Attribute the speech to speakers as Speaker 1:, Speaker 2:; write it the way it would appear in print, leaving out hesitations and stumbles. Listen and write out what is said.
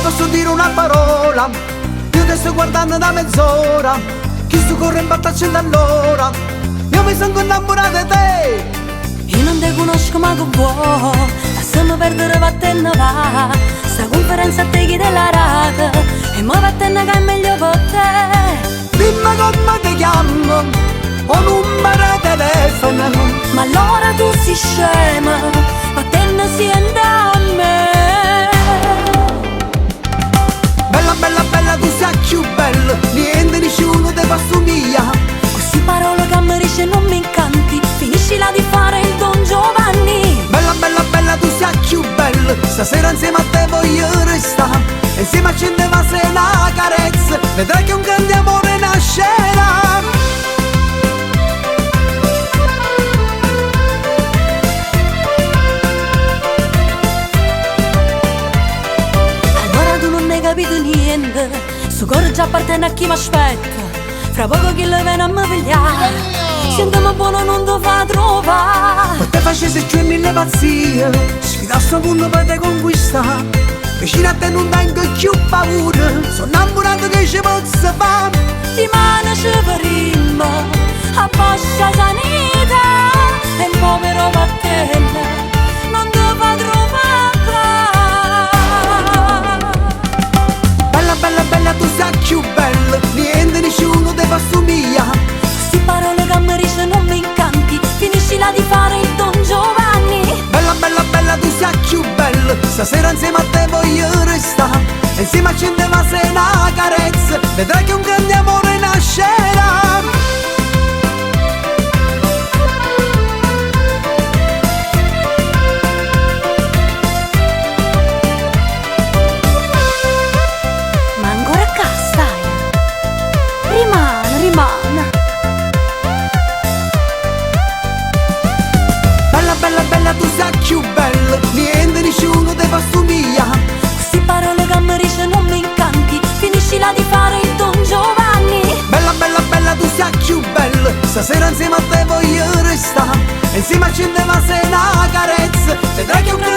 Speaker 1: posso dire una parola, io ti sto guardando da mezz'ora, chi sto corre in battaglia all'ora, io mi sono innamorato di te.
Speaker 2: Io non te conosco ma che vuoi, lasciami perdere vattene va. Sta conferenza a te chi te la rata, e mo vattene che è meglio per te.
Speaker 1: Dimmi come ti chiamo, o numero di telefono.
Speaker 2: Ma allora tu sei scema, vattene siente a me.
Speaker 1: Bella, bella, bella, tu sei più bella, niente nessuno ti fa somigliare.
Speaker 2: Queste parole che mi dice non mi incanti, finiscila di fare il Don Giovanni.
Speaker 1: Bella, bella, bella, tu sei più bella, stasera insieme a te voglio restare. Insieme a cento ma sei una carezza, vedrai che un grande amore nascerà.
Speaker 2: Allora tu non ne hai capito niente, sto cuore già appartiene a chi mi aspetta. Fra poco chi le viene a me pigliare, sentiamo buono non ti fa trovare.
Speaker 1: Per te facessi giù mille pazzie, sfida sto punto per te conquistare. Vicino a te non tengo più paura, sono innamorato che ci posso fare.
Speaker 2: Di mano ci farimmo, a poscia sanità, e un povero vattene non ti fa trovare.
Speaker 1: Bella, bella, bella, tu sei più bella, niente nessuno ti fa somigliare.
Speaker 2: Queste parole che mi dice non mi incanti, finiscila di fare il Don Giovanni.
Speaker 1: Bella, bella, bella, tu sei più bella, stasera insieme a te voglio restare. Insieme a cento ma sei una carezza, vedrai che un grande amore nascerà.
Speaker 2: Ma ancora qua stai? Rimane, rimane.
Speaker 1: Bella, bella, bella, tu sei più bella, niente nessuno ti fa somigliare.
Speaker 2: Queste parole che mi dice non mi incanti, finiscila di fare il Don Giovanni.
Speaker 1: Bella, bella, bella, tu sei più bella, stasera insieme a te voglio restare. Insieme a cento ma sei una carezza, vedrai che un grande